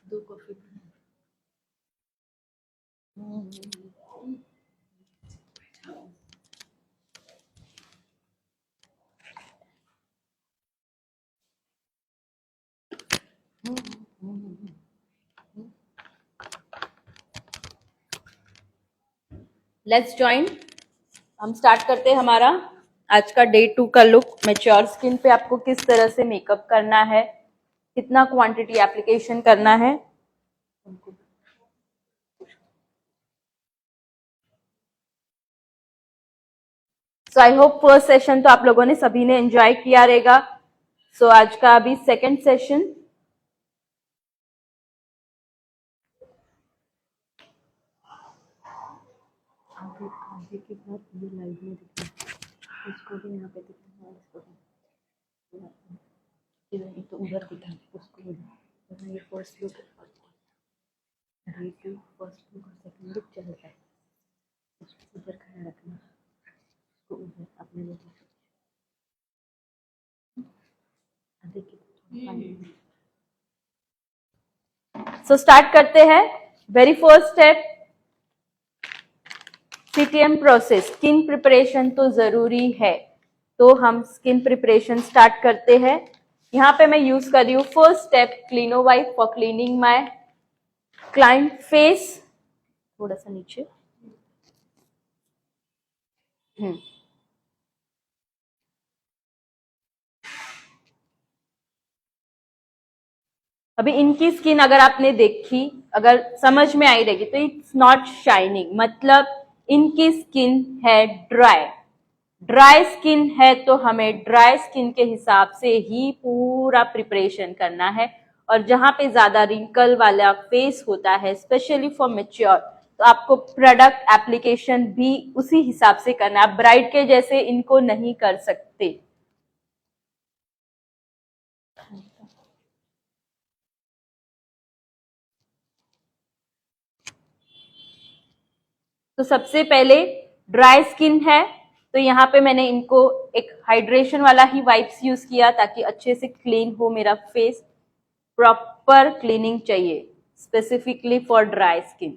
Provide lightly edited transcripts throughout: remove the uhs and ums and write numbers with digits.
दो coffee. Let's join. हम start करते हैं हमारा आज का डे 2 का लुक। मैच्योर स्किन पे आपको किस तरह से मेकअप करना है, कितना क्वांटिटी एप्लीकेशन करना है। सो आई होप फर्स्ट सेशन तो आप लोगों ने सभी ने एंजॉय किया रहेगा। सो आज का अभी सेकंड सेशन। आगे के बाद ये लाइव में दिखना, उसको भी यहाँ पे दिखना, इसको भी तो उधर दिखा, उसको भी ये फर्स्ट लुक, फर्स्ट लुक और सेकंड लुक चल रहा है, उसको उधर खड़ा रखना, उसको उधर अपने लोग। सो स्टार्ट करते हैं। Very first step, CTM process. Skin preparation तो जरूरी है, तो हम स्किन प्रिपरेशन स्टार्ट करते हैं। यहाँ पे मैं यूज कर रही हूँ first step Cleno wipe for cleaning my client face. थोड़ा सा नीचे। अभी इनकी स्किन अगर आपने देखी, अगर समझ में आई रहेगी, तो इट्स नॉट शाइनिंग, मतलब इनकी स्किन है ड्राई। ड्राई स्किन है तो हमें ड्राई स्किन के हिसाब से ही पूरा प्रिपरेशन करना है। और जहां पे ज्यादा रिंकल वाला फेस होता है, स्पेशली फॉर मैच्योर, तो आपको प्रोडक्ट एप्लीकेशन भी उसी हिसाब से करना है। आप ब्राइड के जैसे इनको नहीं कर सकते। तो सबसे पहले ड्राई स्किन है, तो यहाँ पे मैंने इनको एक हाइड्रेशन वाला ही वाइप्स यूज किया ताकि अच्छे से क्लीन हो मेरा फेस। प्रॉपर क्लीनिंग चाहिए स्पेसिफिकली फॉर ड्राई स्किन।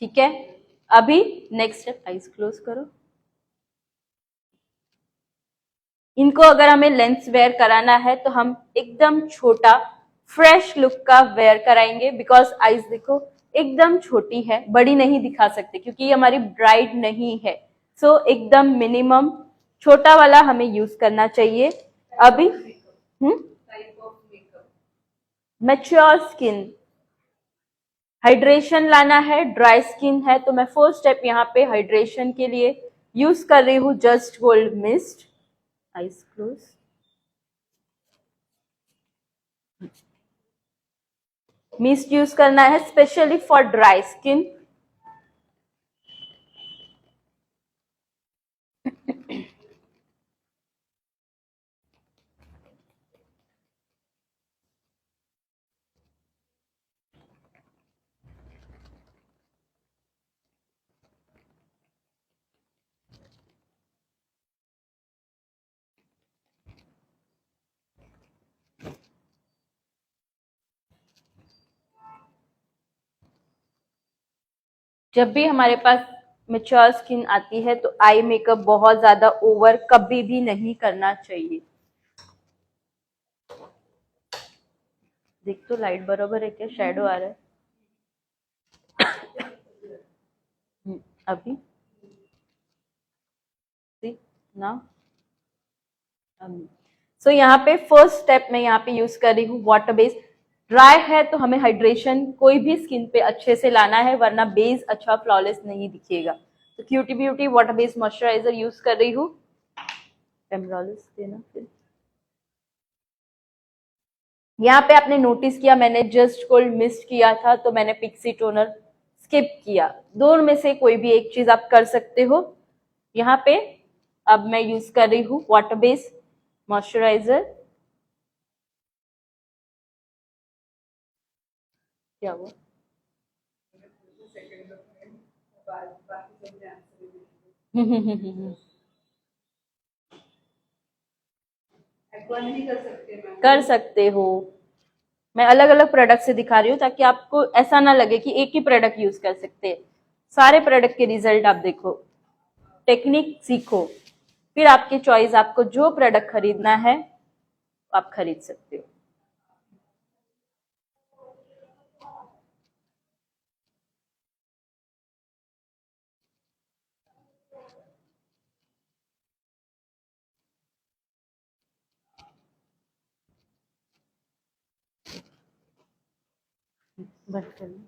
ठीक है, अभी नेक्स्ट स्टेप, आईज क्लोज करो। इनको अगर हमें लेंस वेयर कराना है तो हम एकदम छोटा फ्रेश लुक का वेयर कराएंगे, बिकॉज आईज देखो एकदम छोटी है, बड़ी नहीं दिखा सकते क्योंकि ये हमारी ब्राइड नहीं है। सो एकदम मिनिमम छोटा वाला हमें यूज करना चाहिए। अभी मैच्योर स्किन, हाइड्रेशन लाना है, ड्राई स्किन है, तो मैं फर्स्ट स्टेप यहाँ पे हाइड्रेशन के लिए यूज कर रही हूँ just gold mist. Eyes close. Mist use करना है स्पेशली फॉर ड्राई स्किन। जब भी हमारे पास मैच्योर स्किन आती है तो आई मेकअप बहुत ज्यादा ओवर कभी भी नहीं करना चाहिए। देख तो लाइट बराबर है क्या, शैडो आ रहा है। अभी ना। सो यहाँ पे फर्स्ट स्टेप में यहाँ पे यूज कर रही हूँ वाटर बेस। ड्राई है तो हमें हाइड्रेशन कोई भी स्किन पे अच्छे से लाना है, वरना बेस अच्छा फ्लॉलेस नहीं दिखेगा। तो cutie beauty water base moisturizer use कर रही हूँ। एमरॉलिस देना फिर। यहाँ पे आपने नोटिस किया मैंने जस्ट गोल्ड मिस्ट किया था, तो मैंने पिक्सी टोनर स्किप किया। दोनों में से कोई भी एक चीज आप कर सकते हो। यहाँ पे अब मैं यूज कर रही हूँ वाटर बेस मॉइस्चराइजर। क्या हुआ? कर सकते हो। मैं अलग अलग प्रोडक्ट से दिखा रही हूँ ताकि आपको ऐसा ना लगे कि एक ही प्रोडक्ट यूज कर सकते हैं। सारे प्रोडक्ट के रिजल्ट आप देखो, टेक्निक सीखो, फिर आपकी चॉइस, आपको जो प्रोडक्ट खरीदना है आप खरीद सकते हो। बंद कर लो।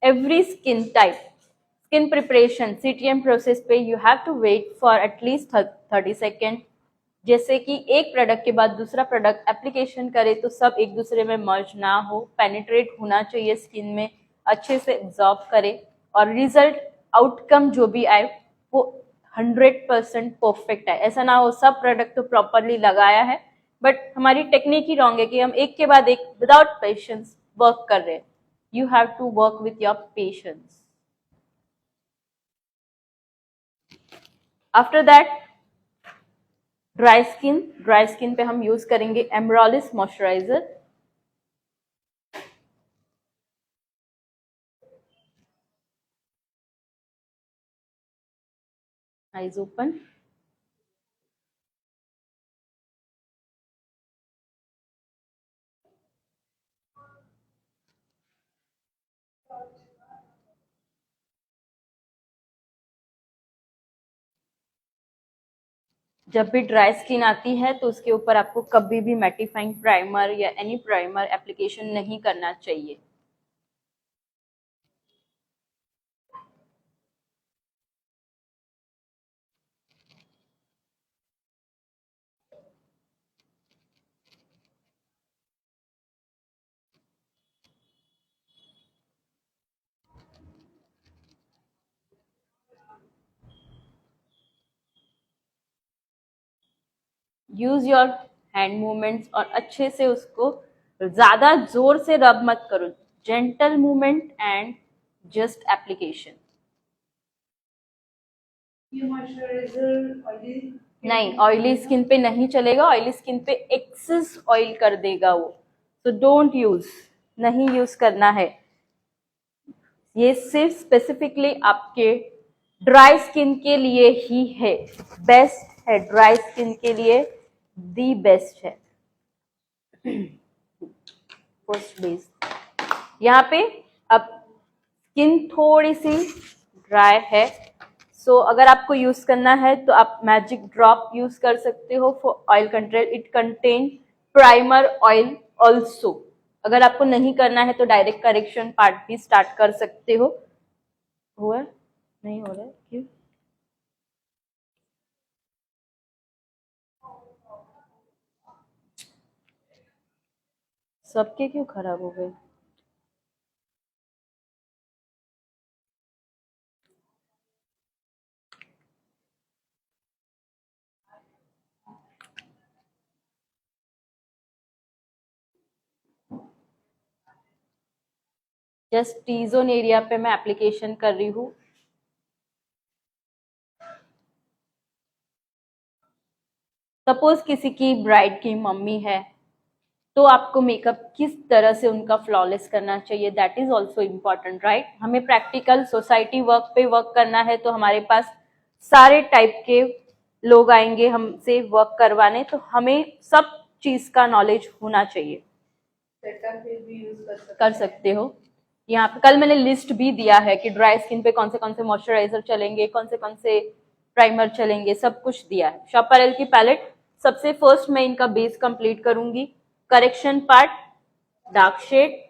Every skin type, skin preparation, CTM process पे you have to wait for at least 30 second. जैसे कि एक प्रोडक्ट के बाद दूसरा प्रोडक्ट एप्लीकेशन करे तो सब एक दूसरे में मर्ज ना हो, पेनिट्रेट होना चाहिए स्किन में, अच्छे से एब्जॉर्ब करे और रिजल्ट आउटकम जो भी आए वो 100% परफेक्ट है। ऐसा ना हो सब प्रोडक्ट तो प्रॉपरली लगाया है बट हमारी टेक्निक ही रॉन्ग है कि हम एक के बाद एक विदाउट पेशेंस वर्क कर रहे हैं। You have to work with your patience. After that, dry skin पे हम यूज करेंगे एमरोलिस मॉइस्चराइजर। Eyes open. जब भी ड्राई स्किन आती है तो उसके ऊपर आपको कभी भी मैटिफाइंग प्राइमर या एनी प्राइमर एप्लीकेशन नहीं करना चाहिए। यूज योर हैंड मूवमेंट्स और अच्छे से उसको, ज्यादा जोर से रब मत करो, gentle movement and just application. नहीं, ऑयली स्किन पे नहीं चलेगा, ऑयली स्किन पे एक्सेस ऑयल कर देगा वो, तो डोंट यूज, नहीं यूज करना है। ये सिर्फ स्पेसिफिकली आपके ड्राई स्किन के लिए ही है, बेस्ट है ड्राई स्किन के लिए, दी बेस्ट है। फर्स्ट बेस यहाँ पे। अब स्किन थोड़ी सी ड्राई है, सो अगर आपको यूज करना है तो आप मैजिक ड्रॉप यूज कर सकते हो for oil control. It contain primer oil also. अगर आपको नहीं करना है तो डायरेक्ट करेक्शन पार्ट भी स्टार्ट कर सकते हो। हुआ नहीं हो रहा है क्यों? सबके क्यों खराब हो गए? जस्ट टी जोन एरिया पे मैं एप्लीकेशन कर रही हूँ। सपोज किसी की ब्राइड की मम्मी है तो आपको मेकअप किस तरह से उनका फ्लॉलेस करना चाहिए, that is also important, right. हमें प्रैक्टिकल सोसाइटी वर्क पे वर्क करना है तो हमारे पास सारे टाइप के लोग आएंगे हमसे वर्क करवाने, तो हमें सब चीज का नॉलेज होना चाहिए। भी यूज कर सकते हो। यहाँ पे कल मैंने लिस्ट भी दिया है कि ड्राई स्किन पे कौन से मॉइस्चराइजर चलेंगे, कौन से प्राइमर चलेंगे, सब कुछ दिया है। शॉपरएल की पैलेट सबसे फर्स्ट मैं इनका बेस कंप्लीट करूंगी, करेक्शन पार्ट, डार्क शेड,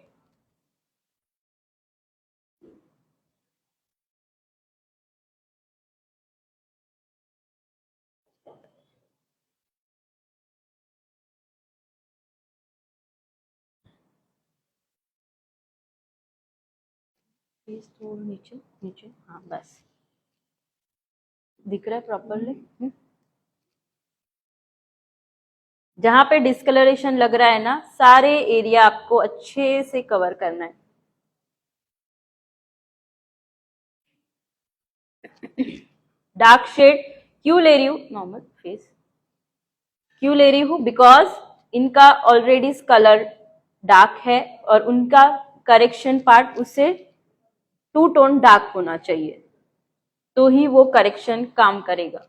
नीचे नीचे, हाँ बस दिख रहा है प्रॉपरली। जहां पे डिस्कलरेशन लग रहा है ना, सारे एरिया आपको अच्छे से कवर करना है। डार्क शेड क्यों ले रही हूँ, नॉर्मल फेस क्यों ले रही हूँ, बिकॉज इनका ऑलरेडी कलर डार्क है और उनका करेक्शन पार्ट उससे 2 टोन डार्क होना चाहिए, तो ही वो करेक्शन काम करेगा।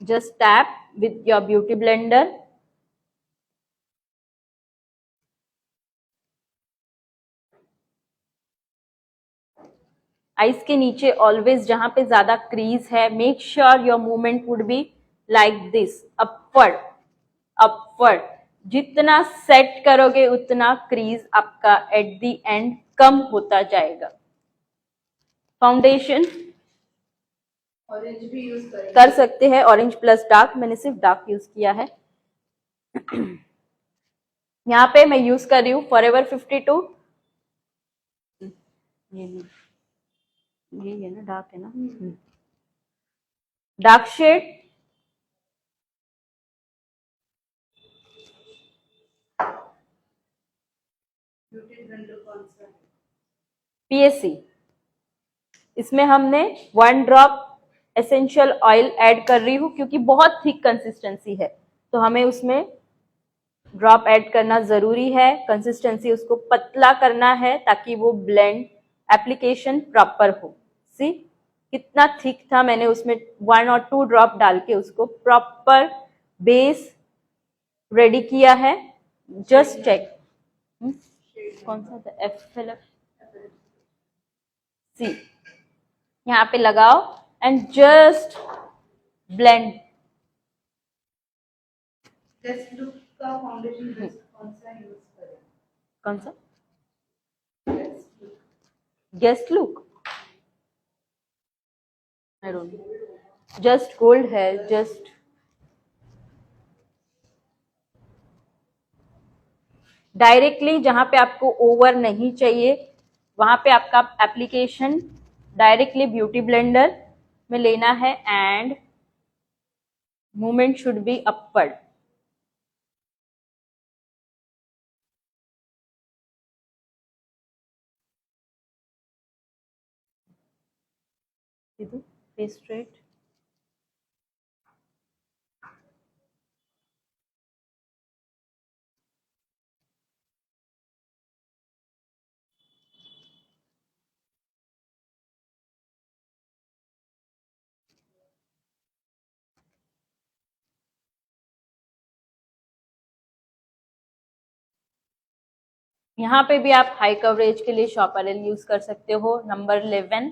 Just tap with your beauty blender. Eyes के नीचे ऑलवेज जहां पे ज्यादा क्रीज है, make sure your movement would be like this, upward upward. जितना सेट करोगे उतना क्रीज आपका एट द एंड कम होता जाएगा। फाउंडेशन ऑरेंज भी यूज कर सकते हैं, ऑरेंज प्लस डार्क, मैंने सिर्फ डार्क यूज किया है। यहाँ पे मैं यूज कर रही हूँ फॉरएवर 52। ये है ना, डार्क है ना, डार्क शेड। ब्यूटी ब्लेंडर कौन सा है? पीएससी। इसमें हमने 1 ड्रॉप एसेंशियल ऑयल ऐड कर रही हूँ क्योंकि बहुत थिक कंसिस्टेंसी है, तो हमें उसमें ड्रॉप ऐड करना जरूरी है। कंसिस्टेंसी उसको पतला करना है ताकि वो ब्लेंड एप्लीकेशन प्रॉपर हो। सी कितना थिक था, मैंने उसमें 1 और 2 ड्रॉप डाल के उसको प्रॉपर बेस रेडी किया है। जस्ट चेक कौन सा था, FLF सी, यहाँ पे लगाओ and just blend. Guest look का फाउंडेशन कौन सा यूज करें? कौन सा guest look? Guest look, I don't know, just gold है, जस्ट डायरेक्टली जहां पे आपको ओवर नहीं चाहिए वहां पे आपका एप्लीकेशन डायरेक्टली ब्यूटी ब्लेंडर में लेना है and movement should be upward. Face straight, यहाँ पे भी आप हाई कवरेज के लिए शॉपरल यूज कर सकते हो। नंबर 11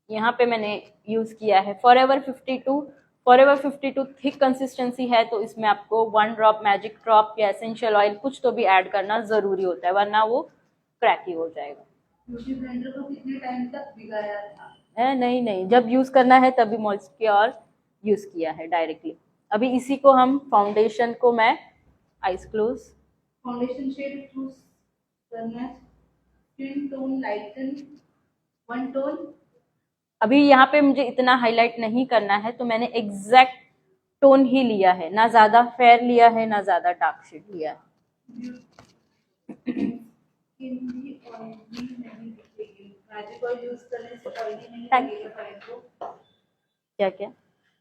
यहाँ पे मैंने यूज किया है फॉरएवर 52। फॉरएवर 52 थिक कंसिस्टेंसी है, तो इसमें आपको 1 ड्रॉप मैजिक ड्रॉप या एसेंशियल ऑयल कुछ तो भी ऐड करना जरूरी होता है, वरना वो क्रैकी हो जाएगा। ब्यूटी ब्लेंडर को कितने टाइम तक भिगाया था? नहीं नहीं, जब यूज करना है तभी मॉइस्चर यूज किया है डायरेक्टली। अभी इसी को हम फाउंडेशन को मैं eyes close, foundation shade choose करना, स्किन टोन लाइटन 1 टोन। अभी यहाँ पे मुझे इतना हाईलाइट नहीं करना है, तो मैंने एग्जैक्ट टोन ही लिया है, ना ज्यादा फेयर लिया है ना ज्यादा डार्क शेड लिया है। स्किन भी ऑयली नहीं दिखेगी, मैजिक ऑयल यूज करने से ऑयली नहीं लगेगा क्लाइंट को। क्या क्या,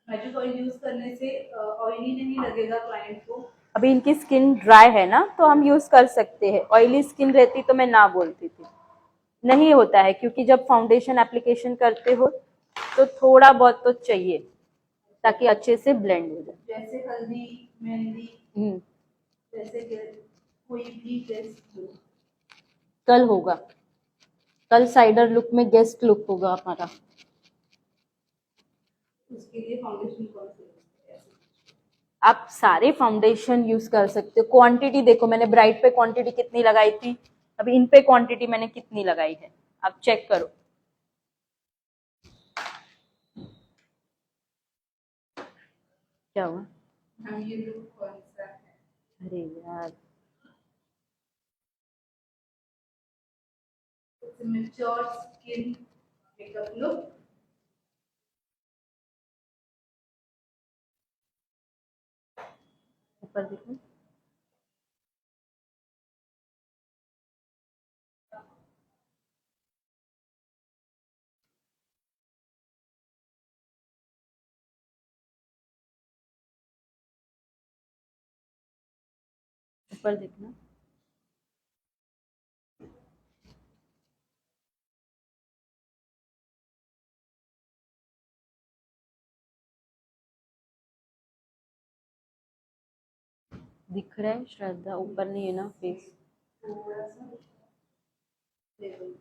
मैजिक ऑयल यूज करने से ऑयली नहीं लगेगा क्लाइंट को। अभी इनकी स्किन ड्राई है ना, तो हम यूज कर सकते हैं। ऑयली स्किन रहती तो मैं ना बोलती थी। नहीं होता है क्योंकि जब फाउंडेशन एप्लीकेशन करते हो तो थोड़ा बहुत तो चाहिए ताकि अच्छे से ब्लेंड हो जाए। जैसे हल्दी मेहंदी, जैसे कोई भी गेस्ट हो, कल होगा, कल साइडर लुक में गेस्ट लुक होगा हमारा। उसके लिए फाउंडेशन कौन सा यूज करें? आप सारे फाउंडेशन यूज कर सकते हो। क्वांटिटी देखो, मैंने ब्राइट पे क्वांटिटी कितनी लगाई थी, अभी इन पे क्वांटिटी मैंने कितनी लगाई है, आप चेक करो। क्या हुआ? मैम ये लुक कौन सा है? अरे यार, It's a mature skin makeup look. ऊपर देखो। ऊपर देखना। दिख रहा है श्रद्धा? ऊपर नहीं है ना फेस? थोड़ा सा लेवल।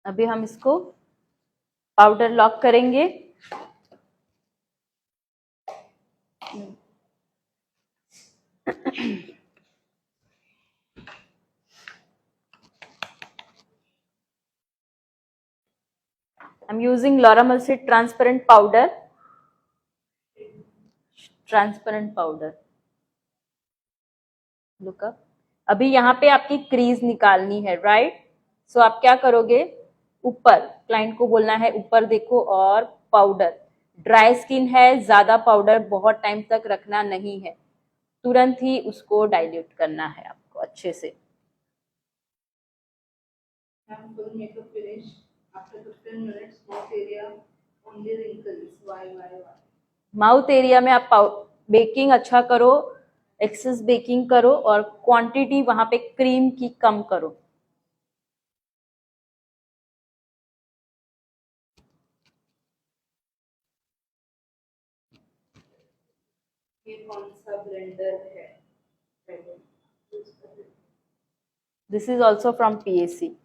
अभी हम इसको पाउडर लॉक करेंगे। I'm using Laura Mercier transparent powder. Transparent powder. Lookup. अभी यहाँ पे आपकी क्रीज निकालनी है, राइट? सो आप क्या करोगे? ऊपर, क्लाइंट को बोलना है ऊपर देखो और पाउडर। ड्राई स्किन है, ज्यादा पाउडर बहुत टाइम तक रखना नहीं है, तुरंत ही उसको डाइल्यूट करना है आपको अच्छे से। Ma'am, full makeup finish. After 15 minutes, mouth area only wrinkles. Why? Mouth area में आप बेकिंग अच्छा करो, एक्सेस बेकिंग करो और क्वांटिटी वहां पे क्रीम की कम करो। ये कौन सा ब्लेंडर है? This is also from PAC।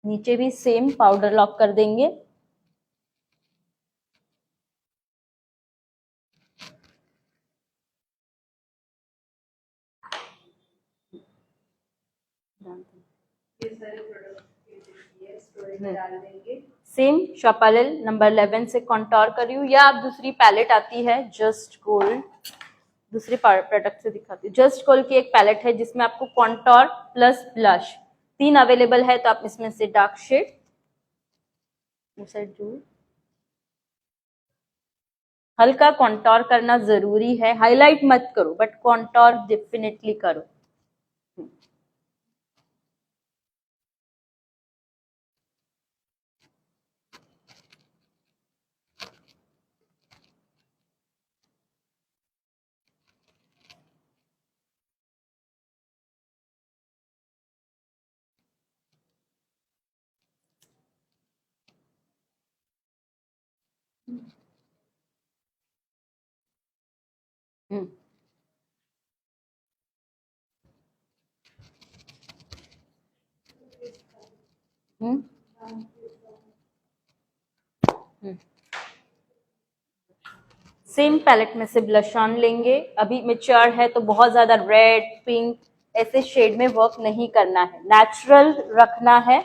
नीचे भी सेम पाउडर लॉक कर देंगे। ये सारे प्रोडक्ट स्टोरेज में डाल देंगे। सेम शॉपालेल नंबर 11 से कॉन्टोर कर रही हूँ, या आप दूसरी पैलेट आती है जस्ट गोल्ड, दूसरे प्रोडक्ट से दिखाती हूँ। जस्ट गोल्ड की एक पैलेट है जिसमें आपको कॉन्टोर प्लस ब्लश तीन अवेलेबल है, तो आप इसमें से डार्क शेड जो हल्का कॉन्टोर करना जरूरी है, हाईलाइट मत करो बट कॉन्टोर डेफिनेटली करो। हम्म हम्म सेम पैलेट में से ब्लश ऑन लेंगे। अभी मेच्योर है तो बहुत ज्यादा रेड पिंक ऐसे शेड में वर्क नहीं करना है, नेचुरल रखना है।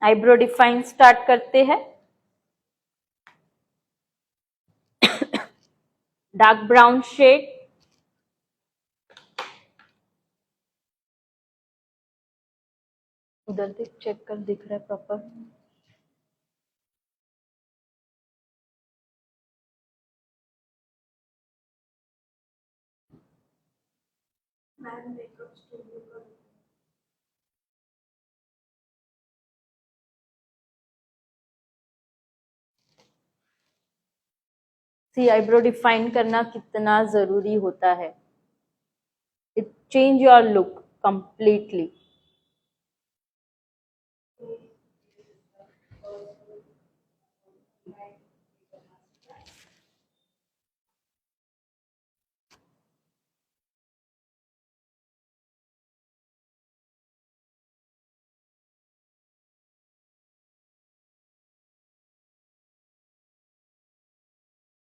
आईब्रो डिफाइन स्टार्ट करते हैं। डार्क ब्राउन शेड, उधर देख, चेक कर, दिख रहा है प्रॉपर? मेकअप स्टूडियो का सी आईब्रो डिफाइन करना कितना जरूरी होता है. It change your look completely.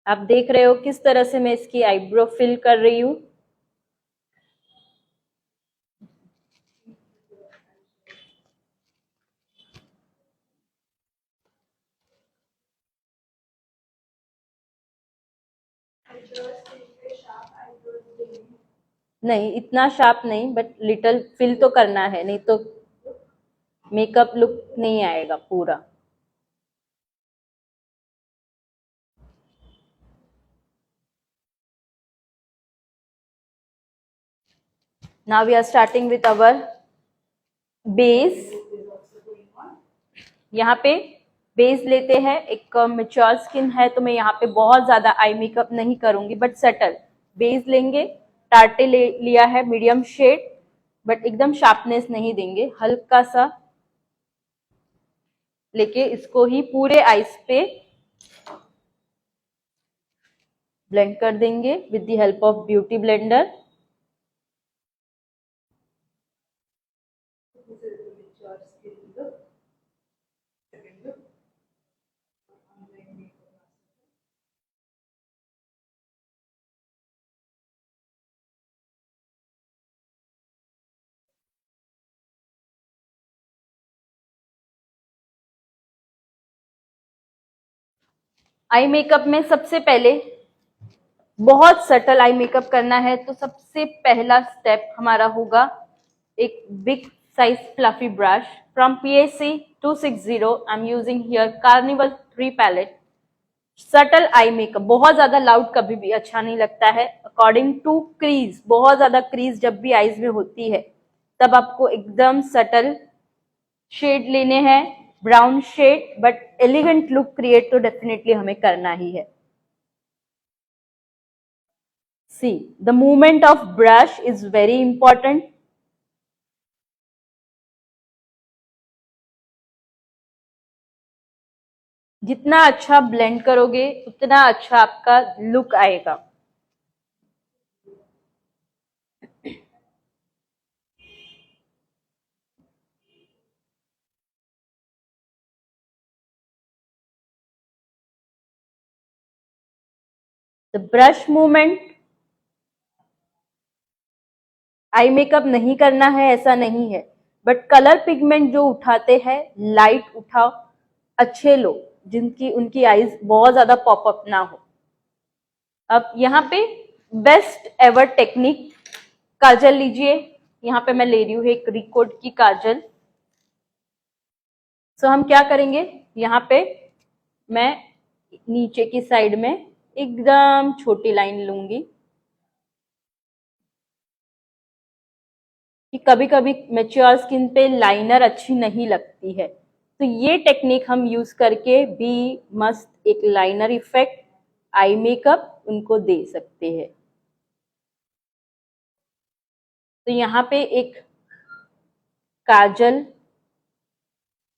आप देख रहे हो किस तरह से मैं इसकी आईब्रो फिल कर रही हूँ. नहीं, इतना शार्प नहीं, बट लिटिल फिल तो करना है, नहीं तो मेकअप लुक नहीं आएगा पूरा. Now we are starting with our base. यहाँ पे बेस लेते हैं. एक मैच्योर स्किन है तो मैं यहाँ पे बहुत ज्यादा आई मेकअप नहीं करूंगी, बट सटल बेस लेंगे. टार्टे लिया है मीडियम शेड, बट एकदम शार्पनेस नहीं देंगे. हल्का सा लेके इसको ही पूरे आईज पे ब्लेंड कर देंगे with the help of beauty blender. Eye makeup में सबसे पहले बहुत सटल आई मेकअप करना है तो सबसे पहला स्टेप हमारा होगा एक big size fluffy brush from PAC 260. I am using here carnival 3 palette. Subtle eye makeup, बहुत ज्यादा लाउड कभी भी अच्छा नहीं लगता है. अकॉर्डिंग टू क्रीज, बहुत ज्यादा क्रीज जब भी आईज में होती है तब आपको एकदम सटल शेड लेने हैं, brown shade, but elegant look create तो डेफिनेटली हमें करना ही है. See, the movement of brush is very important. जितना अच्छा ब्लेंड करोगे उतना अच्छा आपका लुक आएगा. The brush movement, eye makeup नहीं करना है ऐसा नहीं है, बट कलर पिगमेंट जो उठाते हैं लाइट उठाओ. अच्छे लोग जिनकी उनकी आईज बहुत ज्यादा पॉपअप ना हो. अब यहाँ पे बेस्ट एवर टेक्निक, काजल लीजिए. यहाँ पे मैं ले रही हूँ एक रिकोड की काजल. सो हम क्या करेंगे, यहाँ पे मैं नीचे की साइड में एकदम छोटी लाइन लूंगी कि कभी कभी मैच्योर स्किन पे लाइनर अच्छी नहीं लगती है, तो ये टेक्निक हम यूज करके भी मस्त एक लाइनर इफेक्ट आई मेकअप उनको दे सकते हैं. तो यहाँ पे एक काजल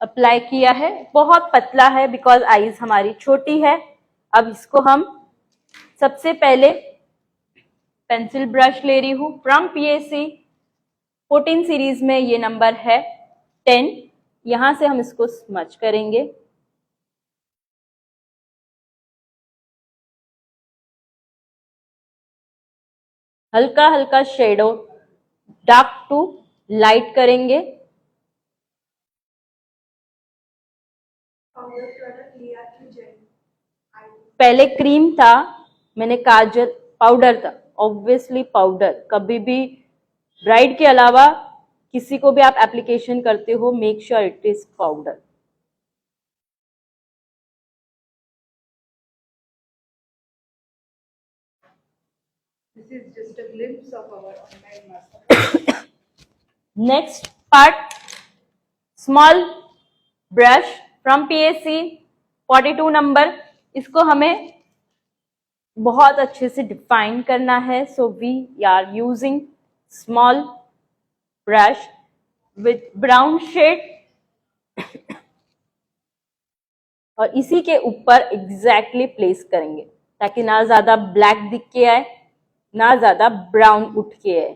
अप्लाई किया है, बहुत पतला है बिकॉज आईज हमारी छोटी है. अब इसको हम सबसे पहले पेंसिल ब्रश ले रही हूं फ्रॉम PAC 14 सीरीज में, ये नंबर है 10. यहां से हम इसको स्मच करेंगे. हल्का हल्का शेडो डार्क टू लाइट करेंगे. पहले क्रीम था, मैंने काजल पाउडर था. ऑब्वियसली पाउडर, कभी भी ब्राइड के अलावा किसी को भी आप एप्लीकेशन करते हो, make sure it is powder. This is just a glimpse of our online master. Next part, small brush from PSC 42 number. इसको हमें बहुत अच्छे से डिफाइन करना है। So we are using small brush with brown shade और इसी के ऊपर एग्जैक्टली प्लेस करेंगे ताकि ना ज्यादा ब्लैक दिख के आए ना ज्यादा ब्राउन उठ के आए।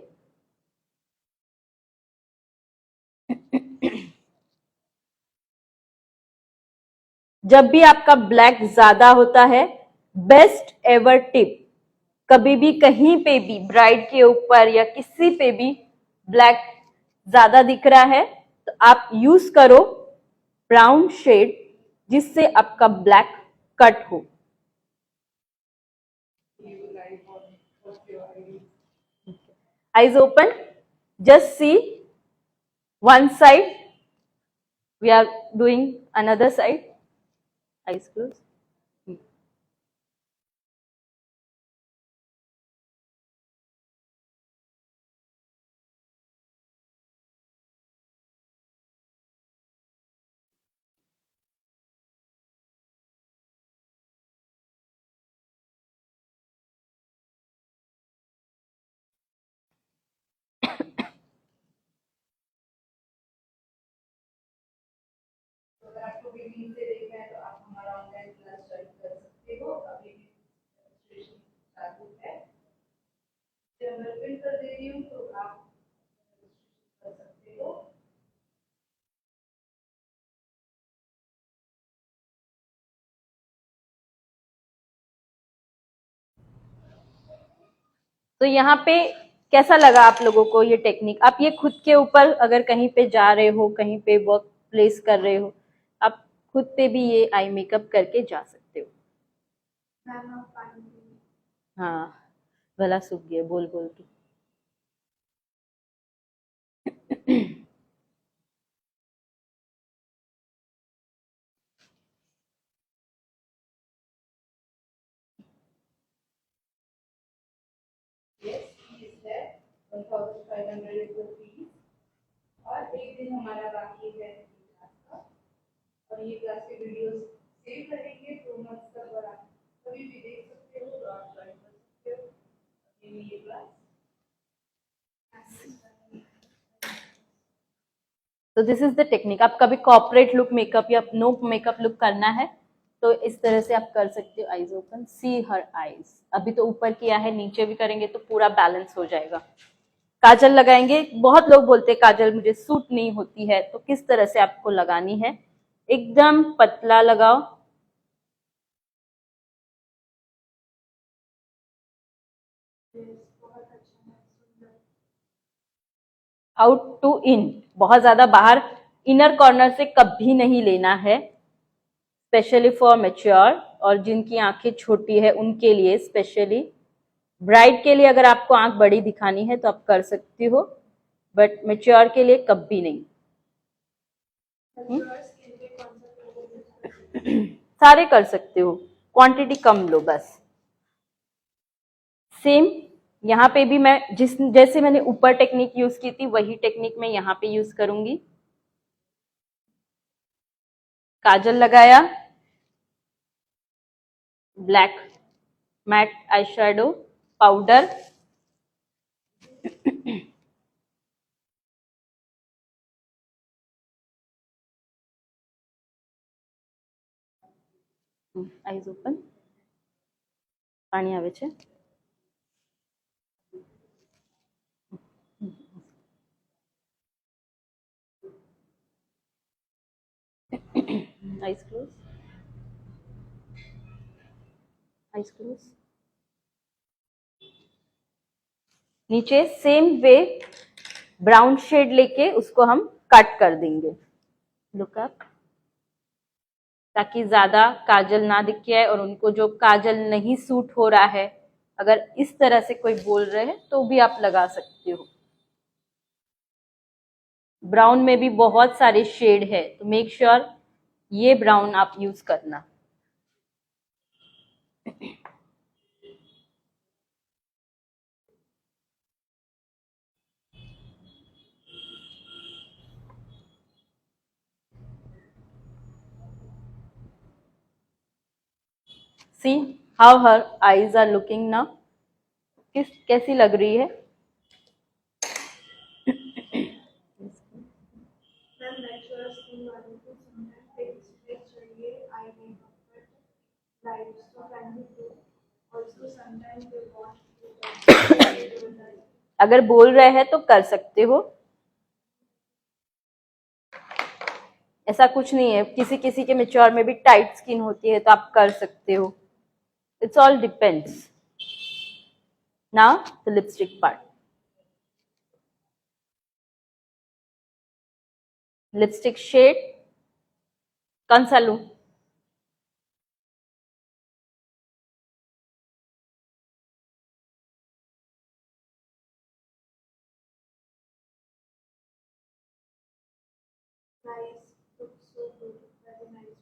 जब भी आपका ब्लैक ज्यादा होता है, बेस्ट एवर टिप, कभी भी कहीं पे भी ब्राइड के ऊपर या किसी पे भी ब्लैक ज्यादा दिख रहा है तो आप यूज करो ब्राउन शेड जिससे आपका ब्लैक कट हो। Eyes open, just see one side, we are doing another side, eyes closed. तो अगर आपको वीडियो से देखना है तो आप हमारा ऑनलाइन क्लास ज्वाइन कर सकते हो। अभी भी रजिस्ट्रेशन चालू है। नंबर पिन कर दे रही हूँ तो आप रजिस्ट्रेशन कर सकते हो। तो यहाँ पे कैसा लगा आप लोगों को ये टेक्निक? आप ये खुद के ऊपर अगर कहीं पे जा रहे हो, कहीं पे वर्क प्लेस कर रहे हो, आप खुद पे भी ये आई मेकअप करके जा सकते हो। हाँ, गला सूख गया बोल बोल के। यस, फीस है 1500 इज द फीस। और एक दिन हमारा बाकी है क्लास का। और ये क्लास के वीडियोस सेव रहेंगे 2 मंथ्स तक और आप कभी भी देख सकते हो तो आप ज्वाइन कर सकते हो अपनी ये क्लास। तो दिस इज द टेक्निक। आप कभी कॉर्पोरेट लुक मेकअप या नो मेकअप लुक करना है तो इस तरह से आप कर सकते हो। आईज ओपन, सी हर आईज। अभी तो ऊपर किया है, नीचे भी करेंगे तो पूरा बैलेंस हो जाएगा। काजल लगाएंगे। बहुत लोग बोलते हैं काजल मुझे सूट नहीं होती है, तो किस तरह से आपको लगानी है, एकदम पतला लगाओ। आउट टू इन, बहुत ज्यादा बाहर इनर कॉर्नर से कभी नहीं लेना है, स्पेशली फॉर मैच्योर और जिनकी आंखें छोटी है उनके लिए स्पेशली। ब्राइड के लिए अगर आपको आंख बड़ी दिखानी है तो आप कर सकती हो, बट मैच्योर के लिए कभी नहीं। सारे कर सकते हो, क्वांटिटी कम लो बस। सेम यहाँ पे भी मैं जैसे मैंने ऊपर टेक्निक यूज की थी वही टेक्निक मैं यहाँ पे यूज करूंगी। काजल लगाया, black matte eye shadow, powder, eyes open, પાણી આવે છે। Eyes close, eyes close. नीचे सेम वे ब्राउन शेड लेके उसको हम कट कर देंगे। लुक अप, ताकि ज्यादा काजल ना दिख के आए और उनको जो काजल नहीं सूट हो रहा है, अगर इस तरह से कोई बोल रहे हैं तो भी आप लगा सकते हो। ब्राउन में भी बहुत सारे शेड है, तो मेक श्योर ये ब्राउन आप यूज करना। See how her eyes are looking now, कैसी लग रही है? मैम नेचुरल स्किन वाले को समटाइम टेक्सचर चाहिए, eye makeup but light so can be do also sometime they want अगर बोल रहे हैं तो कर सकते हो, ऐसा कुछ नहीं है। किसी किसी के मेच्योर में भी टाइट स्किन होती है तो आप कर सकते हो। It's all depends. Now the lipstick part. Lipstick shade कौन सा लूं? nice, looks so good, very nice.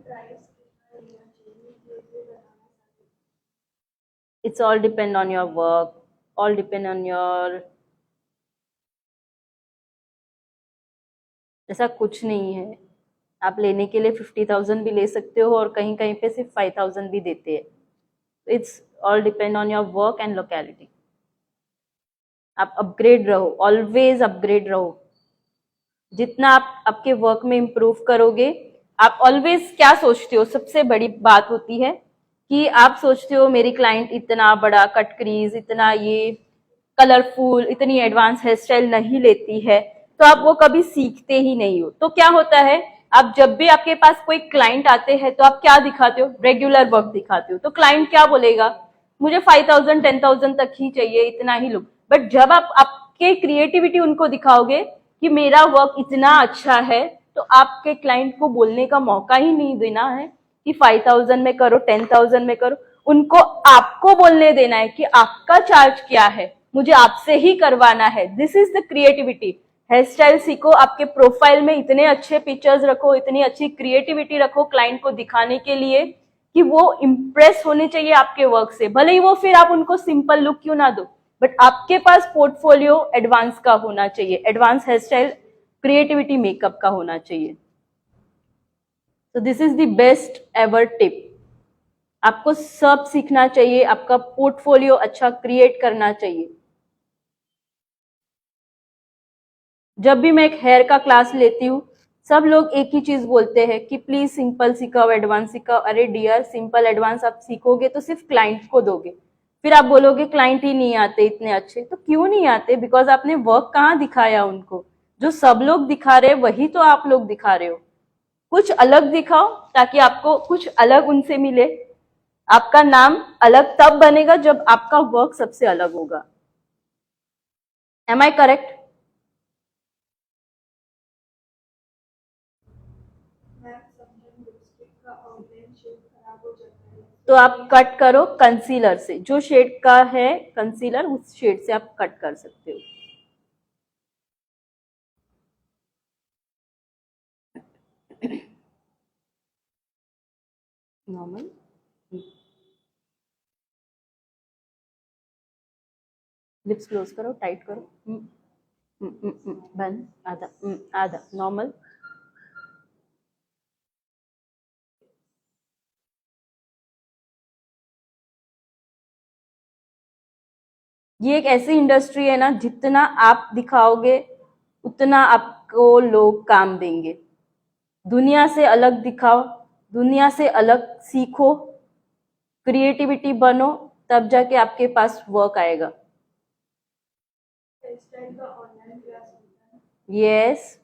Price कितना लेना चाहिए ये भी बताना चाहिए। It's all depend on your work, all depend on your, ऐसा कुछ नहीं है। आप लेने के लिए 50,000 भी ले सकते हो और कहीं कहीं पे सिर्फ 5,000 भी देते हैं। It's all depend on your work and locality. आप अपग्रेड रहो, ऑलवेज अपग्रेड रहो। जितना आप आपके वर्क में इम्प्रूव करोगे, आप ऑलवेज क्या सोचते हो, सबसे बड़ी बात होती है कि आप सोचते हो मेरी क्लाइंट इतना बड़ा कट क्रीज, इतना ये कलरफुल, इतनी एडवांस हेयर स्टाइल नहीं लेती है, तो आप वो कभी सीखते ही नहीं हो। तो क्या होता है, आप जब भी आपके पास कोई क्लाइंट आते हैं तो आप क्या दिखाते हो? रेगुलर वर्क दिखाते हो। तो क्लाइंट क्या बोलेगा? मुझे 5,000 10,000 तक ही चाहिए, इतना ही लो। बट जब आप आपके क्रिएटिविटी उनको दिखाओगे कि मेरा वर्क इतना अच्छा है, तो आपके क्लाइंट को बोलने का मौका ही नहीं देना है कि 5,000 में करो, 10,000 में करो। उनको आपको बोलने देना है कि आपका चार्ज क्या है, मुझे आपसे ही करवाना है। This is the creativity. Hair style सीखो, आपके प्रोफाइल में इतने अच्छे पिक्चर्स रखो, इतनी अच्छी क्रिएटिविटी रखो क्लाइंट को दिखाने के लिए कि वो इम्प्रेस होने चाहिए आपके वर्क से। भले ही वो फिर आप उनको सिंपल लुक क्यों ना दो, बट आपके पास पोर्टफोलियो एडवांस का होना चाहिए, advance hair style creativity makeup का होना चाहिए। तो this is the best ever tip. आपको सब सीखना चाहिए, आपका पोर्टफोलियो अच्छा क्रिएट करना चाहिए। जब भी मैं एक हेयर का क्लास लेती हूँ, सब लोग एक ही चीज बोलते हैं कि प्लीज सिंपल सिखाओ, एडवांस सिखाओ। अरे डियर, सिंपल एडवांस आप सीखोगे तो सिर्फ क्लाइंट को दोगे, फिर आप बोलोगे क्लाइंट ही नहीं आते इतने अच्छे। तो क्यों नहीं आते? बिकॉज आपने वर्क कहाँ दिखाया उनको? जो सब लोग दिखा रहे हैं वही तो आप लोग दिखा रहे हो। कुछ अलग दिखाओ ताकि आपको कुछ अलग उनसे मिले। आपका नाम अलग तब बनेगा जब आपका वर्क सबसे अलग होगा। Am I correct? Ma'am sometime lipstick का आउटलाइन शेड खराब हो जाता है, तो आप कट करो कंसीलर से, जो शेड का है कंसीलर उस शेड से आप कट कर सकते हो। नॉर्मल। लिप्स क्लोज करो, टाइट करो। बंद, आधा, आधा, नॉर्मल। ये एक ऐसी इंडस्ट्री है ना, जितना आप दिखाओगे उतना आपको लोग काम देंगे। दुनिया से अलग दिखाओ, दुनिया से अलग सीखो, क्रिएटिविटी बनो, तब जाके आपके पास वर्क आएगा। हेयर स्टाइल का ऑनलाइन क्लास होता है। यस।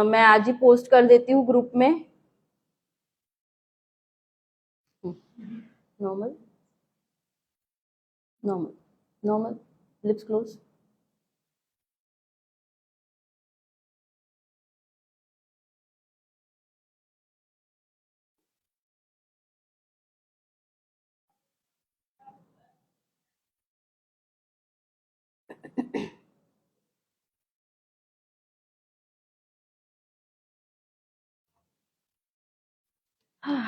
मैं आज ही पोस्ट कर देती हूँ ग्रुप में। Normal, normal, normal, lips close. Price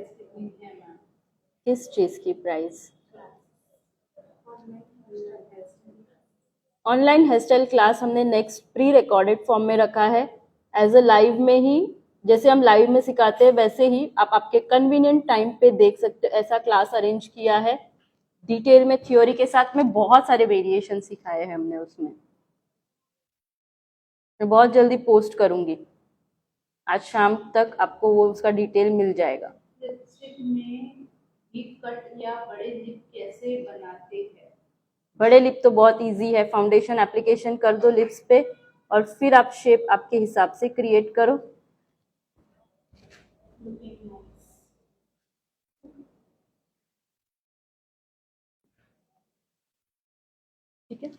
कितनी है मैम? किस चीज की price? Online hair style class हमने नेक्स्ट प्री रिकॉर्डेड फॉर्म में रखा है, एज अ लाइव में ही, जैसे हम लाइव में सिखाते हैं वैसे ही आप आपके कन्वीनियंट टाइम पे देख सकते, ऐसा क्लास अरेंज किया है। डिटेल में थ्योरी के साथ में बहुत सारे वेरिएशन सिखाए हैं हमने उसमें। मैं बहुत जल्दी पोस्ट करूंगी, आज शाम तक आपको वो उसका डिटेल मिल जाएगा। लिपस्टिक में लिप कट या बड़े लिप कैसे बनाते हैं? बड़े लिप तो बहुत इजी है, फाउंडेशन एप्लीकेशन कर दो लिप्स पे और फिर आप शेप आपके हिसाब से क्रिएट करो। Looking nice. ठीक है,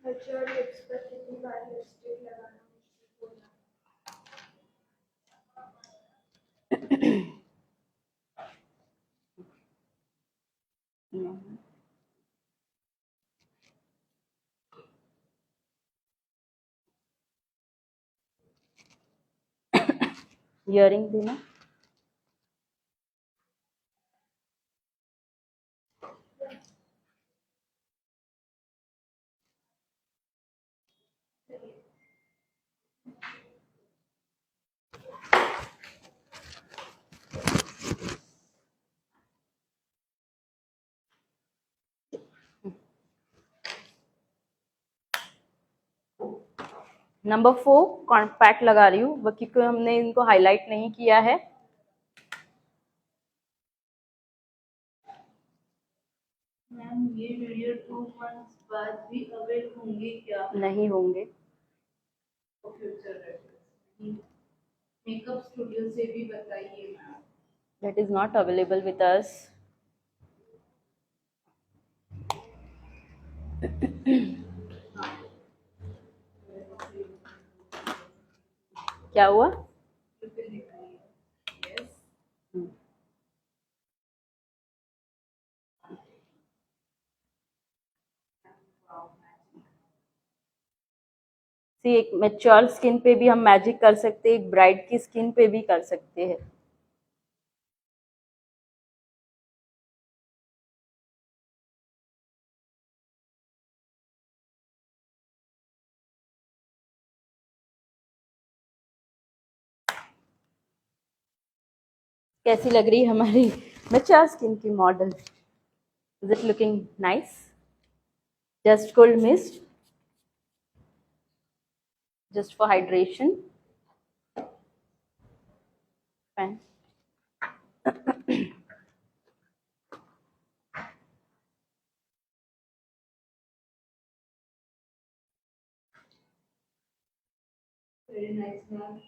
मैच्योर लिप्स पर कितनी बार लिपस्टिक लगाना मुश्किल होना? इयरिंग देना। नंबर 4 कॉम्पैक्ट लगा रही हूँ, क्योंकि हमने इनको हाईलाइट नहीं किया है। मैम ये वीडियो 2 मंथ्स बाद भी अवेल होंगे क्या? नहीं होंगे। फ्यूचर रेफरेंस मेकअप स्टूडियो से भी बताइए ma'am. That is not available with us. क्या हुआ? यस। सी, एक मैच्योर स्किन पे भी हम मैजिक कर सकते हैं, एक ब्राइड की स्किन पे भी कर सकते हैं। कैसी लग रही है हमारी मैच्योर स्किन की model? Is it looking nice? Just cold mist, just for hydration. Fine. Very nice ma'am.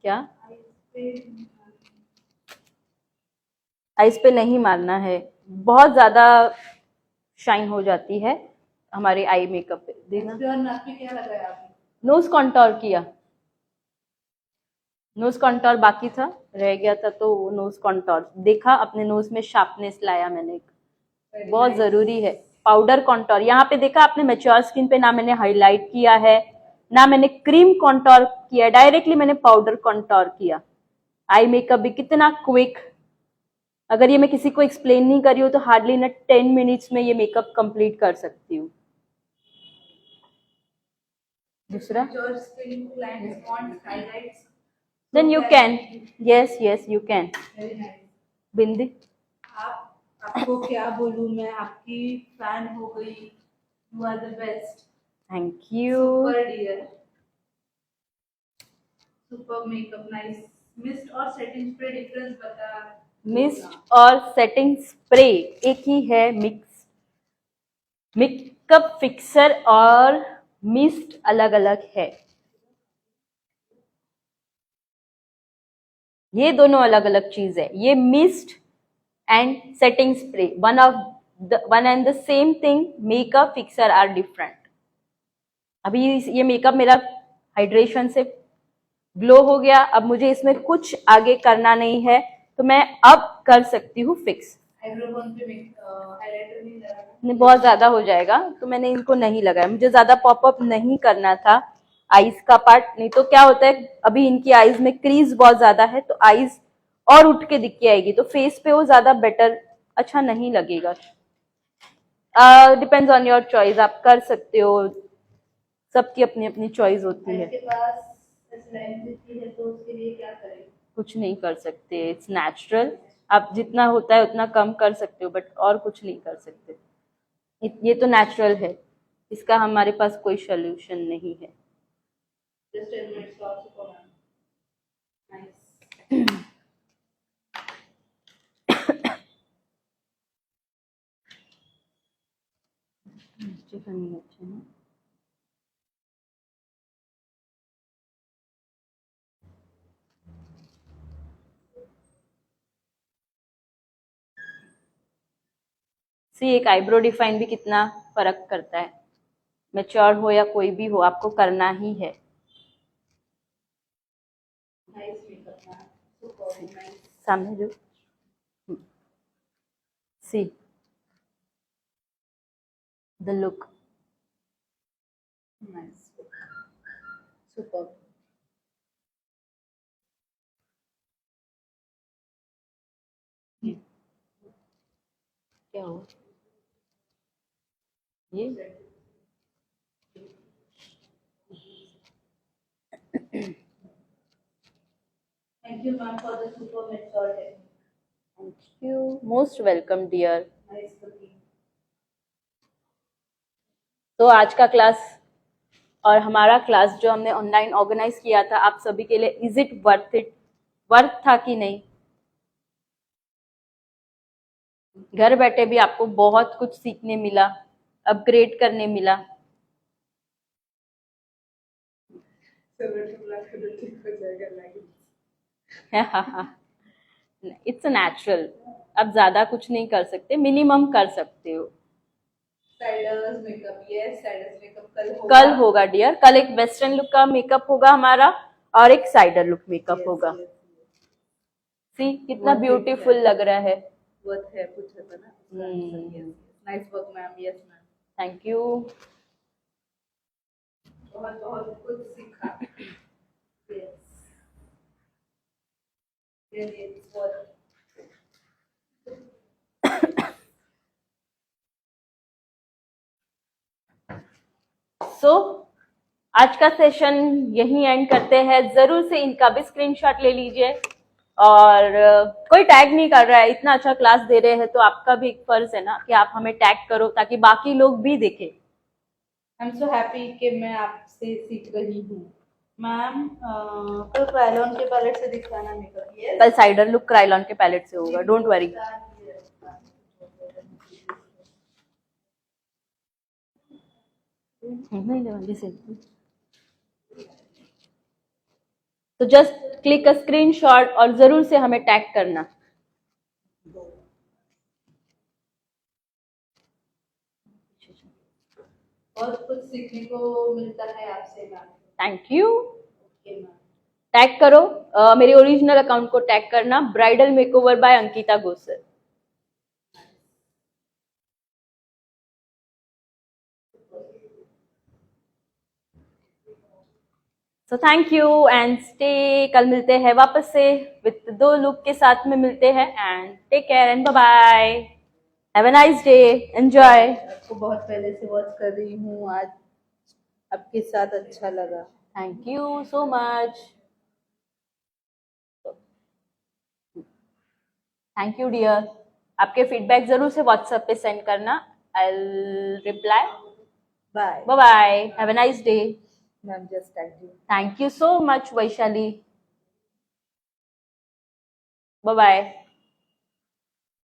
क्या? आइस पे नहीं मारना है, बहुत ज्यादा शाइन हो जाती है हमारे आई मेकअप पे। देना। और नाक पे क्या लगाया आपने? नोज कॉन्टोर किया, नोज कॉन्टोर बाकी था, रह गया था तो वो नोज कॉन्टोर देखा, अपने नोज में शार्पनेस लाया मैंने, बहुत जरूरी है। पाउडर कॉन्टोर यहाँ पे देखा आपने, मैच्योर स्किन पे ना मैंने हाईलाइट किया है ना मैंने क्रीम कॉन्टोर किया, डायरेक्टली मैंने पाउडर कॉन्टोर किया। आई मेकअप भी कितना क्विक, अगर ये मैं किसी को एक्सप्लेन नहीं कर रही हूँ तो हार्डली ना 10 मिनट्स में ये मेकअप कंप्लीट कर सकती हूँ। दूसरा, Your skin clients want highlights. Then you can, yes yes you can. Very nice. Bindi, आपको क्या बोलूं, मैं आपकी फैन हो गई। You are the best. Thank you. Super dear. Super makeup nice. Mist और सेटिंग स्प्रे डिफरेंस बता। मिस्ट और सेटिंग स्प्रे एक ही है, मिक्स। मेकअप फिक्सर और मिस्ट अलग अलग है। ये दोनों अलग अलग चीज है. ये mist and setting spray, one and the same thing. Makeup fixer are different. अभी ये मेकअप मेरा हाइड्रेशन से ग्लो हो गया. अब मुझे इसमें कुछ आगे करना नहीं है, तो मैं अब कर सकती हूँ फिक्स. आईब्रो बोन पे हाइलाइटर नहीं लगाना. नहीं, बहुत ज्यादा हो जाएगा, तो मैंने इनको नहीं लगाया. मुझे ज्यादा पॉपअप नहीं करना था आईज का पार्ट. नहीं तो क्या होता है, अभी इनकी आईज में क्रीज बहुत ज्यादा है, तो आईज और उठ के दिख के आएगी, तो फेस पे वो ज्यादा बेटर अच्छा नहीं लगेगा. Depends on your choice. आप कर सकते हो, सबकी अपनी अपनी चॉइस होती है. आपके पास ऐसी लाइन दिखती है तो उसके लिए क्या करें? कुछ नहीं कर सकते. It's natural. आप जितना होता है उतना कम कर सकते हो, बट और कुछ नहीं कर सकते. ये तो नेचुरल है, इसका हमारे पास कोई सोल्यूशन नहीं है. Just 10 minutes also for ma'am. Nice. Chicken अच्छे ना. सी, एक आईब्रो डिफाइन भी कितना फर्क करता है. मैच्योर हो या कोई भी हो, आपको करना ही है. Nice makeup ma'am. Super nice. सामने जो see the look. Nice. Super. क्या हो ये. Thank you ma'am for the super mature technique. Thank you. Most welcome dear. Nice looking. तो आज का क्लास और हमारा क्लास जो हमने ऑनलाइन ऑर्गेनाइज किया था, आप सभी के लिए इज इट वर्थ था कि नहीं? घर बैठे भी आपको बहुत कुछ सीखने मिला, अपग्रेड करने मिला. ठीक हो जाएगा लाइट. It's natural. अब ज्यादा कुछ नहीं कर सकते, मिनिमम कर सकते हो. Siders makeup, yes siders makeup कल होगा डियर. कल एक वेस्टर्न लुक का मेकअप होगा हमारा और एक साइडर लुक मेकअप होगा. सी कितना ब्यूटीफुल लग रहा है. वर्थ है पूछा था ना. Nice work ma'am. Yes ma'am. Thank you. बहुत बहुत कुछ सीखा. Yes. Really it's worth. So आज का सेशन यहीं एंड करते हैं. जरूर से इनका भी स्क्रीनशॉट ले लीजिए. और कोई टैग नहीं कर रहा है, इतना अच्छा क्लास दे रहे हैं, तो आपका भी एक फर्ज है ना कि आप हमें टैग करो ताकि बाकी लोग भी देखें. आई एम सो हैप्पी कि मैं आपसे सीख रही हूँ. मैम कल क्रायलॉन के पैलेट से दिखाना मेकअप. यस. कल साइडर लुक क्रायलॉन के पैलेट से होगा, डोंट वरी. तो जस्ट क्लिक अ स्क्रीनशॉट और जरूर से हमें टैग करना. बहुत कुछ सीखने को मिलता है आपसे ma'am. Thank you. Okay ma'am. Tag करो. मेरे ओरिजिनल अकाउंट को टैग करना, bridal makeover by Ankita Gosal. So thank you and stay. कल मिलते हैं वापस से विद 2 लुक के साथ में मिलते हैं. And take care and bye bye. Have a nice day. Enjoy. आपको बहुत पहले से वॉच कर रही हूँ. आज आपके साथ अच्छा लगा. Thank you so much. Thank you dear. आपके फीडबैक जरूर से व्हाट्सएप पे सेंड करना. I will reply. Bye. Bye bye. Have a nice day. Ma'am just thank you. Thank you so much, Vaishali. Bye bye.